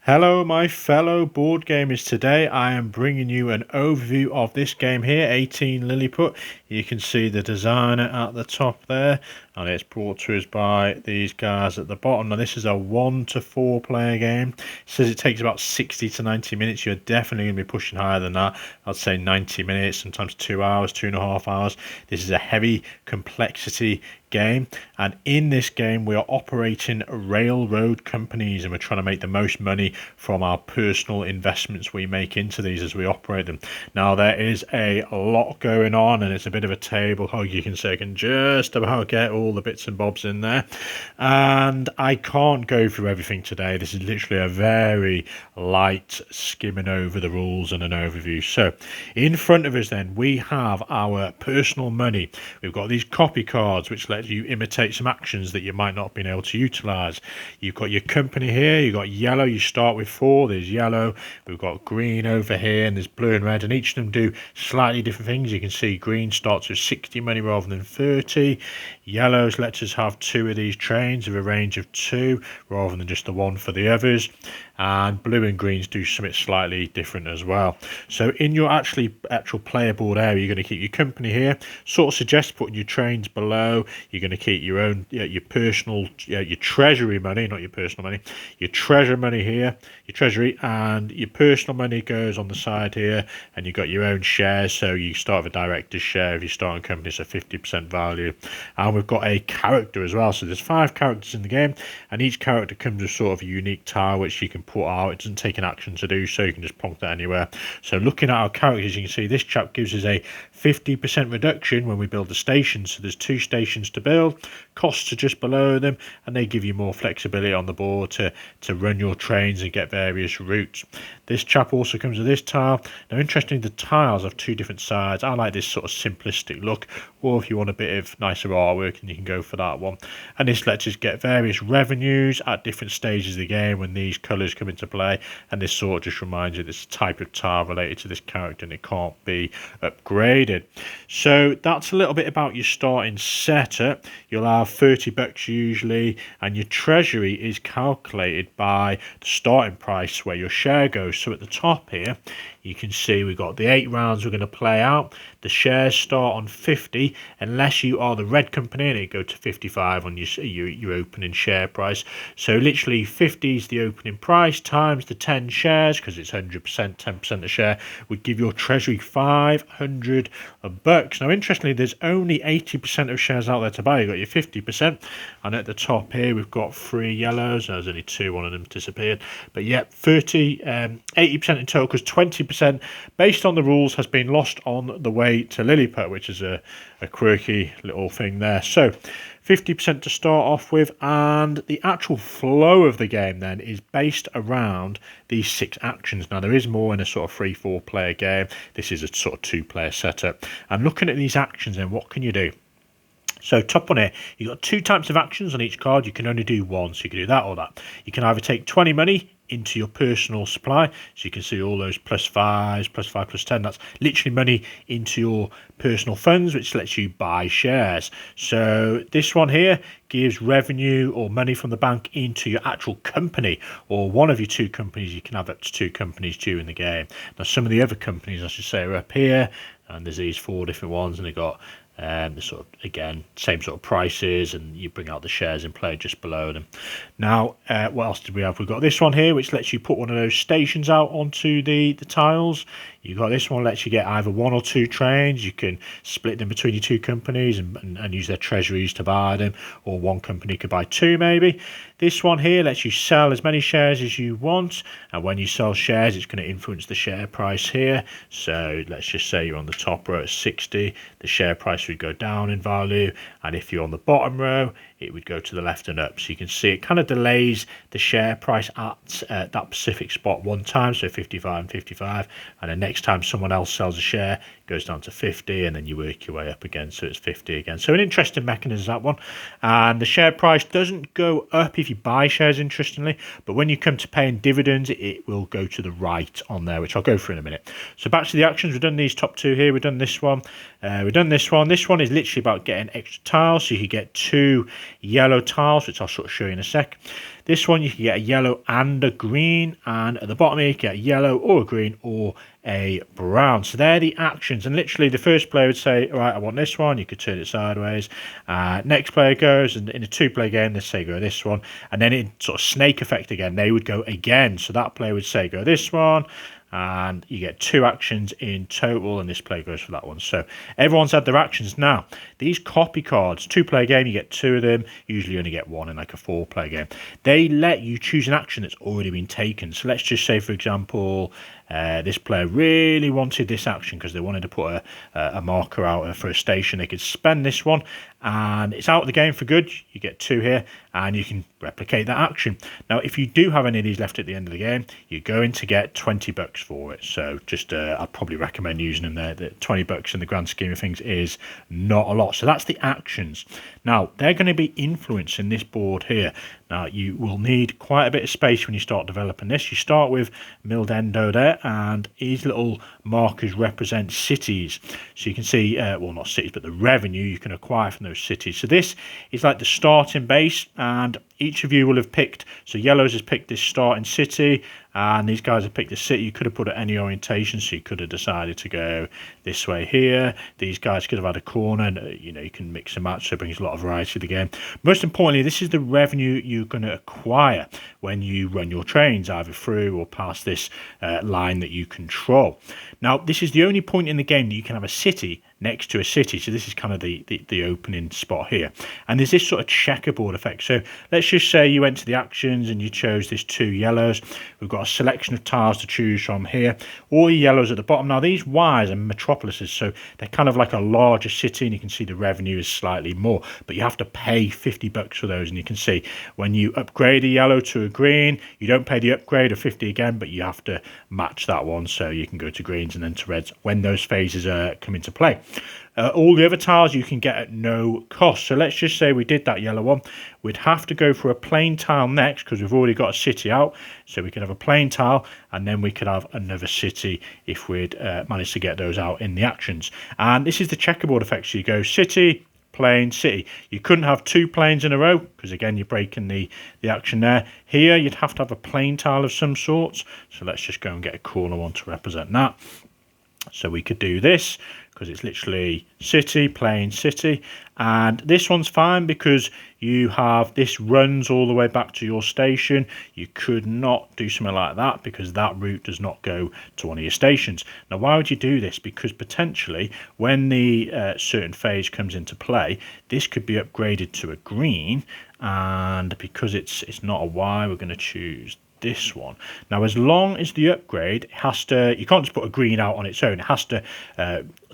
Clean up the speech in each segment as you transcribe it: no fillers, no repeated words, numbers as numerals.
Hello, my fellow board gamers. Today I am bringing you an overview of this game here, 18Lilliput. You can see the designer at the top there, and it's brought to us by these guys at the bottom. Now, this is a 1 to 4 player game. It says it takes about 60 to 90 minutes. You're definitely going to be pushing higher than that. I'd say 90 minutes, sometimes 2 hours, 2.5 hours. This is a heavy complexity game, and in this game we are operating railroad companies, and we're trying to make the most money from our personal investments we make into these as we operate them. Now, there is a lot going on, and it's a bit of a table hog. You can say I can just about get all the bits and bobs in there, and I can't go through everything today. This is literally a very light skimming over the rules and an overview. So in front of us then we have our personal money. We've got these copy cards which let you imitate some actions that you might not have been able to utilize. You've got your company here, you've got yellow, you start with 4, there's yellow, we've got green over here, and there's blue and red, and each of them do slightly different things. You can see green starts with 60 money rather than 30. Yellows lets us have 2 of these trains of a range of 2 rather than just the 1 for the others, and blue and greens do something slightly different as well. So in your actual player board area, you're going to keep your company here. Sort of suggest putting your trains below. You're going to keep your own, your personal, your treasury money, not your personal money, your treasure money here, your treasury, and your personal money goes on the side here, and you've got your own shares. So you start with a director's share if you start a company, so 50% value. And we've got a character as well. So there's 5 characters in the game, and each character comes with sort of a unique tile which you can put out. It doesn't take an action to do so, you can just plonk that anywhere. So looking at our characters, you can see this chap gives us a 50% reduction when we build the stations. So there's 2 stations to build, costs are just below them, and they give you more flexibility on the board to run your trains and get various routes. This chap also comes with this tile. Now, interestingly, the tiles have 2 different sides. I like this sort of simplistic look, or if you want a bit of nicer artwork, and you can go for that one. And this lets us get various revenues at different stages of the game when these colours come into play, and this sort of just reminds you this type of tile related to this character, and it can't be upgraded. So that's a little bit about your starting setup. You'll have 30 bucks usually, and your treasury is calculated by the starting price where your share goes. So at the top here you can see we've got the 8 rounds we're going to play out. The shares start on 50 unless you are the red company, and it go to 55 on your opening share price. So literally 50 is the opening price times the 10 shares, because it's 100%, 10% a share, would give your treasury 500 bucks. Now, interestingly, there's only 80% of shares out there to buy. You've got your 50%, and at the top here we've got 3 yellows. There's only 2, one of them disappeared, but yeah, 80% in total, because 20% based on the rules has been lost on the way to Lilliput, which is a quirky little thing there. So 50% to start off with, and the actual flow of the game then is based around these 6 actions. Now, there is more in a sort of 3-4 player game. This is a sort of 2-player setup. And looking at these actions then, what can you do? So top one here, you've got 2 types of actions on each card. You can only do one, so you can do that or that. You can either take 20 money into your personal supply, so you can see all those +5s, +5, +10, that's literally money into your personal funds, which lets you buy shares. So this one here gives revenue or money from the bank into your actual company, or one of your 2 companies. You can have up to 2 companies during the game. Now, some of the other companies, I should say, are up here, and there's these 4 different ones, and they've got the sort of, again, same sort of prices, and you bring out the shares in play just below them. Now, what else did we have? We've got this one here, which lets you put one of those stations out onto the tiles. You've got this one, lets you get either 1 or 2 trains. You can split them between your 2 companies and use their treasuries to buy them, or one company could buy 2 maybe. This one here lets you sell as many shares as you want, and when you sell shares, it's going to influence the share price here. So let's just say you're on the top row at 60, the share price would go down in value, and if you're on the bottom row, it would go to the left and up. So you can see it kind of delays the share price at that specific spot one time, so 55 and 55, and then next time someone else sells a share, it goes down to 50, and then you work your way up again, so it's 50 again. So an interesting mechanism, that one. And the share price doesn't go up if you buy shares, interestingly, but when you come to paying dividends, it will go to the right on there, which I'll go through in a minute. So back to the actions. We've done these top 2 here. We've done this one. We've done this one. This one is literally about getting extra tiles, so you can get 2 yellow tiles, which I'll sort of show you in a sec. This one you can get a yellow and a green, and at the bottom here you can get a yellow or a green or a brown. So they're the actions, and literally the first player would say, all right, I want this one. You could turn it sideways. Next player goes, and in a two-player game they say go this one, and then in sort of snake effect again they would go again. So that player would say go this one, and you get 2 actions in total, and this player goes for that one. So everyone's had their actions. Now these copy cards, 2-player game, you get 2 of them. Usually you only get 1 in like a 4-player game. They let you choose an action that's already been taken. So let's just say, for example, this player really wanted this action because they wanted to put a marker out for a station. They could spend this one, and it's out of the game for good. You get 2 here, and you can replicate that action. Now, if you do have any of these left at the end of the game, you're going to get $20 for it. So just I'd probably recommend using them there. The $20 in the grand scheme of things is not a lot. So that's the actions. Now, they're going to be influencing this board here. Now, you will need quite a bit of space when you start developing this. You start with milled endo there, and these little markers represent cities. So you can see, well, not cities, but the revenue you can acquire from those cities. So this is like the starting base, and each of you will have picked, so yellows has picked this starting city, and these guys have picked the city. You could have put it any orientation, so you could have decided to go this way here. These guys could have had a corner, and you can mix and match, so it brings a lot of variety to the game. Most importantly, this is the revenue you're going to acquire when you run your trains, either through or past this line that you control. Now, this is the only point in the game that you can have a city next to a city, so this is kind of the opening spot here, and there's this sort of checkerboard effect. So let's just say you went to the actions and you chose this 2 yellows. We've got a selection of tiles to choose from here, all the yellows at the bottom. Now these Ys are metropolises, so they're kind of like a larger city, and you can see the revenue is slightly more, but you have to pay $50 for those. And you can see when you upgrade a yellow to a green, you don't pay the upgrade of 50 again, but you have to match that one, so you can go to greens and then to reds when those phases come into play. All the other tiles you can get at no cost. So let's just say we did that yellow one. We'd have to go for a plain tile next because we've already got a city out. So we could have a plain tile, and then we could have another city if we'd managed to get those out in the actions. And this is the checkerboard effect. So you go city, plain, city. You couldn't have 2 planes in a row because again you're breaking the action there. Here you'd have to have a plain tile of some sorts. So let's just go and get a corner one to represent that. So we could do this because it's literally city, plain, city, and this one's fine because you have this runs all the way back to your station. You could not do something like that because that route does not go to one of your stations. Now, why would you do this? Because potentially when the certain phase comes into play, this could be upgraded to a green, and because it's not a Y, we're going to choose this one. Now, as long as the upgrade has to, you can't just put a green out on its own, it has to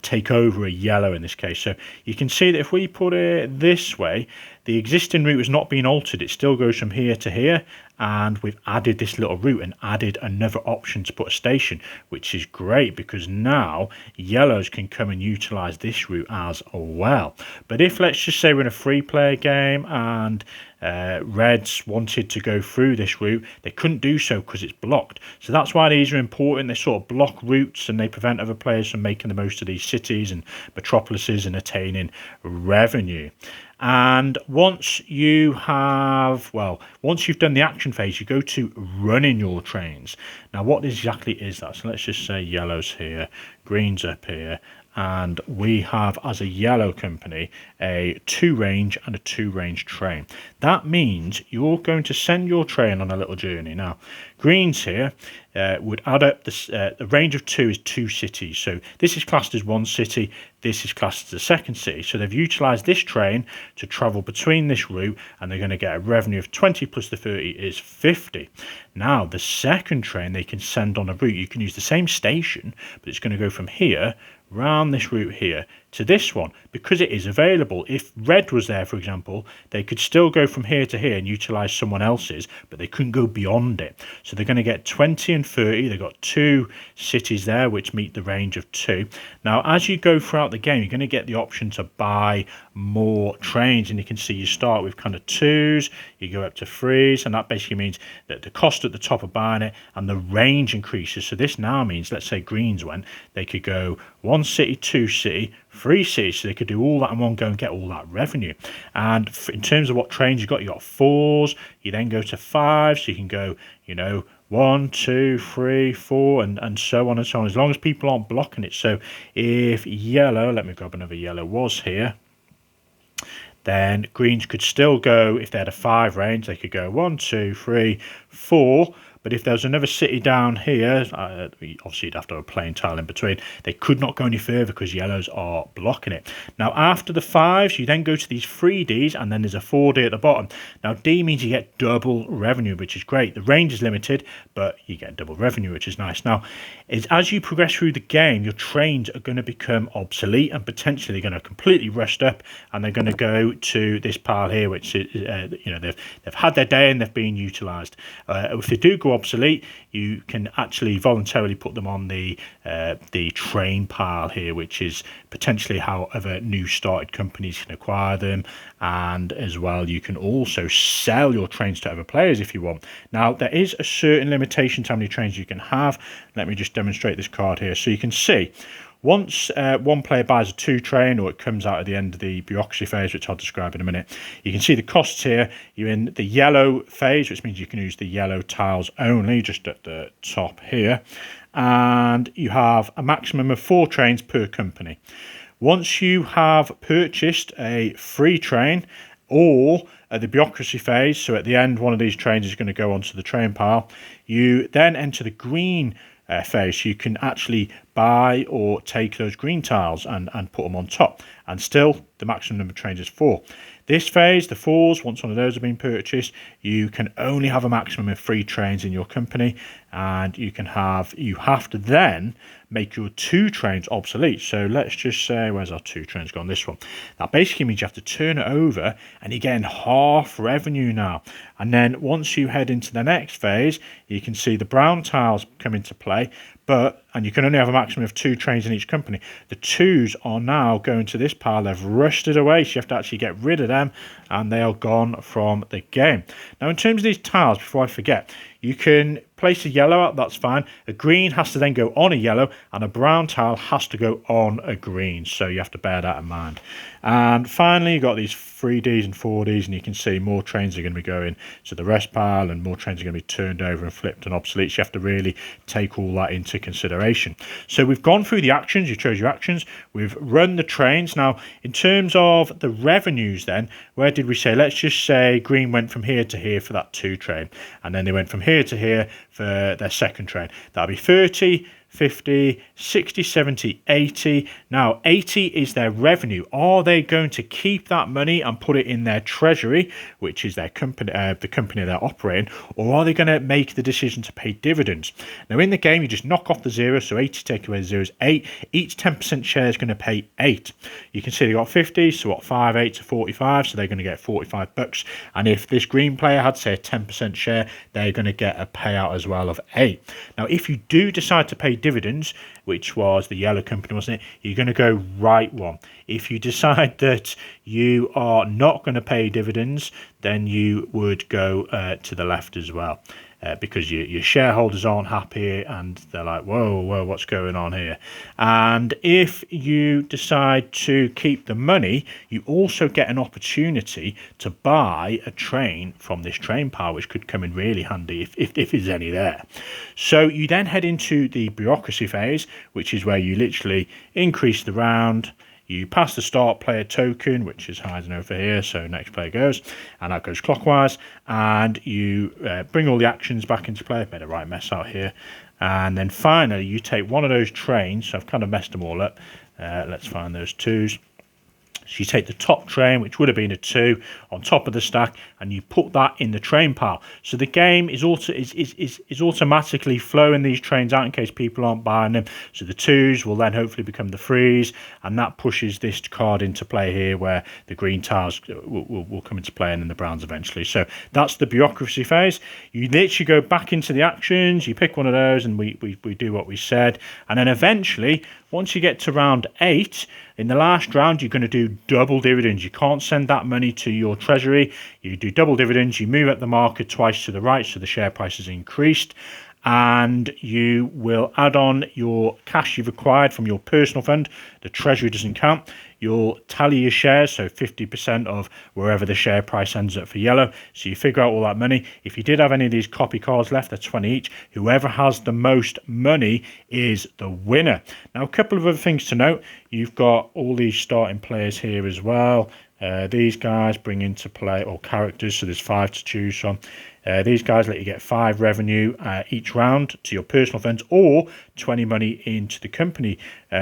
take over a yellow in this case. So you can see that if we put it this way, the existing route has not been altered. It still goes from here to here, and we've added this little route and added another option to put a station, which is great because now yellows can come and utilize this route as well. But if, let's just say, we're in a 3-player game and reds wanted to go through this route, they couldn't do so because it's blocked. So that's why these are important. They sort of block routes and they prevent other players from making the most of these cities and metropolises and attaining revenue. And once you have, well, once you've done the action phase, you go to running your trains. Now, what exactly is that? So let's just say yellows here, greens up here, and we have, as a yellow company, a 2-range and a 2-range train. That means you're going to send your train on a little journey. Now, greens here would add up this, the range of 2 is 2 cities. So this is classed as 1 city, this is classed as a 2nd city. So they've utilised this train to travel between this route, and they're going to get a revenue of 20 plus the 30 is 50. Now, the 2nd train they can send on a route, you can use the same station, but it's going to go from here round this route here to this one because it is available. If red was there, for example, they could still go from here to here and utilize someone else's, but they couldn't go beyond it. So they're going to get 20 and 30. They've got 2 cities there which meet the range of 2. Now, as you go throughout the game, you're going to get the option to buy more trains, and you can see you start with kind of 2s, you go up to 3s, and that basically means that the cost at the top of buying it and the range increases. So this now means, let's say greens went, they could go 1 city, 2 city, free cities, so they could do all that in one go and get all that revenue. And in terms of what trains you got 4s, you then go to 5, so you can go, 1, 2, 3, 4, and so on and so on, as long as people aren't blocking it. So if yellow, let me grab another yellow, was here, then greens could still go, if they had a 5 range, they could go 1, 2, 3, 4. But if there was another city down here, obviously you'd have to have a plain tile in between, they could not go any further because yellows are blocking it. Now after the 5s, you then go to these 3Ds, and then there's a 4D at the bottom. Now D means you get double revenue, which is great. The range is limited, but you get double revenue, which is nice. Now, as you progress through the game, your trains are going to become obsolete and potentially going to completely rust up, and they're going to go to this pile here, which is, they've had their day and they've been utilised. If they do go obsolete, you can actually voluntarily put them on the train pile here, which is potentially how other new started companies can acquire them. And as well, you can also sell your trains to other players if you want. Now, there is a certain limitation to how many trains you can have. Let me just demonstrate this card here. So you can see, once one player buys a 2 train, or it comes out at the end of the bureaucracy phase, which I'll describe in a minute, you can see the costs here. You're in the yellow phase, which means you can use the yellow tiles only, just at the top here. And you have a maximum of 4 trains per company. Once you have purchased a free train, or at the bureaucracy phase, so at the end one of these trains is going to go onto the train pile, you then enter the green phase. So you can actually buy or take those green tiles and put them on top, and still the maximum number of trains is 4. This phase, the 4s, once one of those have been purchased, you can only have a maximum of 3 trains in your company, and you have to then make your 2 trains obsolete. So let's just say, where's our 2 trains gone? This one. That basically means you have to turn it over, and you're getting half revenue now. And then once you head into the next phase, you can see the brown tiles come into play, and you can only have a maximum of 2 trains in each company. The 2s are now going to this pile. They've rusted away, so you have to actually get rid of them, and they are gone from the game. Now, in terms of these tiles, before I forget, you can place a yellow out, that's fine. A green has to then go on a yellow, and a brown tile has to go on a green, so you have to bear that in mind. And finally, you've got these 3Ds and 4Ds, and you can see more trains are going to be going to the rest pile, and more trains are going to be turned over and flipped and obsolete, so you have to really take all that into consideration. So we've gone through the actions, you chose your actions, we've run the trains. Now, in terms of the revenues then, where did we say, let's just say green went from here to here for that 2 train, and then they went from here to here for their second train. That'll be 30, 50, 60, 70, 80. Now, 80 is their revenue. Are they going to keep that money and put it in their treasury, which is their company, the company they're operating, or are they going to make the decision to pay dividends? Now, in the game, you just knock off the 0, so 80 take away the 0 is 8. Each 10% share is going to pay 8. You can see they got 50, so what, 5, 8 to 45, so they're going to get 45 bucks. And if this green player had, say, a 10% share, they're going to get a payout as well of 8. Now, if you do decide to pay dividends, which was the yellow company, wasn't it, you're going to go right one. If you decide that you are not going to pay dividends, then you would go to the left as well, because your shareholders aren't happy and they're like, whoa, what's going on here? And if you decide to keep the money, you also get an opportunity to buy a train from this train pile, which could come in really handy if there's any there. So you then head into the bureaucracy phase, which is where you literally increase the round. You pass the start player token, which is hiding over here, so next player goes, and that goes clockwise, and you bring all the actions back into play. I've made a right mess out here. And then finally, you take one of those trains, so I've kind of messed them all up. Let's find those 2s. So you take the top train, which would have been a 2, on top of the stack, and you put that in the train pile. So the game is automatically flowing these trains out in case people aren't buying them. So the 2s will then hopefully become the 3s, and that pushes this card into play here, where the green tiles will come into play, and then the browns eventually. So that's the bureaucracy phase. You literally go back into the actions, you pick one of those, and we do what we said. And then eventually, once you get to round 8, in the last round, you're going to do double dividends. You can't send that money to your treasury. You do double dividends. You move up the market twice to the right, so the share price is increased. and you will add on your cash you've acquired from your personal fund. The treasury doesn't count. You'll tally your shares, so 50% of wherever the share price ends up for yellow. So you figure out all that money. If you did have any of these copy cards left, they're 20 each. Whoever has the most money is the winner. Now, a couple of other things to note. You've got all these starting players here as well. These guys bring into play, or characters, so there's 5 to choose from. These guys let you get 5 revenue each round to your personal funds, or 20 money into the company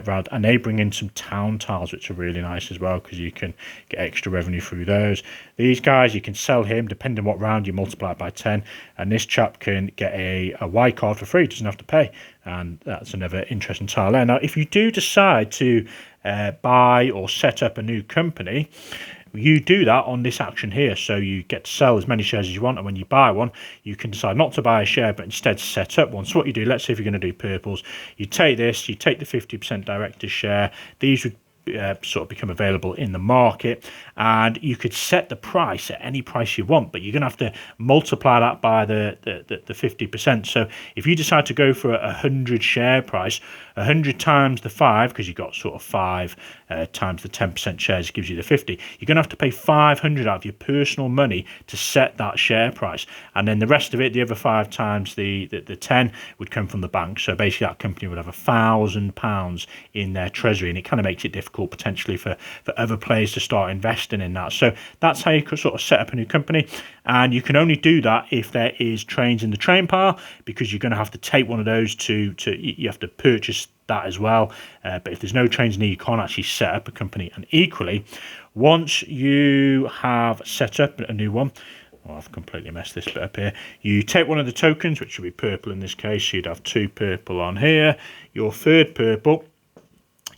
round, and they bring in some town tiles, which are really nice as well, because you can get extra revenue through those. These guys, you can sell him, depending on what round you multiply it by 10, and this chap can get a Y card for free, doesn't have to pay, and that's another interesting tile there. Now, if you do decide to buy or set up a new company, you do that on this action here. So you get to sell as many shares as you want, and when you buy one, you can decide not to buy a share but instead set up one. So what you do, let's say if you're going to do purples, you take this, you take the 50% director's share. These would sort of become available in the market, and you could set the price at any price you want, but you're going to have to multiply that by the 50%. So if you decide to go for a 100 share price, 100 times the 5, because you've got sort of 5 times the 10% shares gives you the 50, you're going to have to pay 500 out of your personal money to set that share price, and then the rest of it, the other 5 times the 10, would come from the bank. So basically that company would have £1,000 in their treasury, and it kind of makes it difficult potentially for other players to start investing in that. So that's how you could sort of set up a new company, and you can only do that if there is trains in the train pile, because you're going to have to take one of those to you have to purchase that as well. But if there's no trains near, you can't actually set up a company. And equally, once you have set up a new one, well, I've completely messed this bit up here. You take one of the tokens, which would be purple in this case. So you'd have 2 purple on here. Your third purple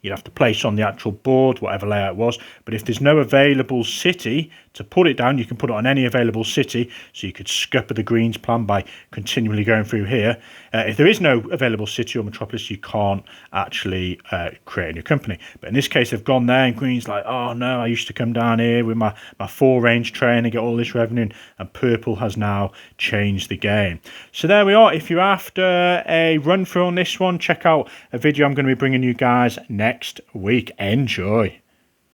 you'd have to place on the actual board, whatever layout it was. But if there's no available city to put it down, you can put it on any available city. So you could scupper the greens plan by continually going through here. If there is no available city or metropolis, you can't actually create a new company. But in this case, they've gone there, and green's like, oh no, I used to come down here with my 4-range train and get all this revenue, and purple has now changed the game. So there we are. If you're after a run through on this one, check out a video I'm going to be bringing you guys next week. Enjoy.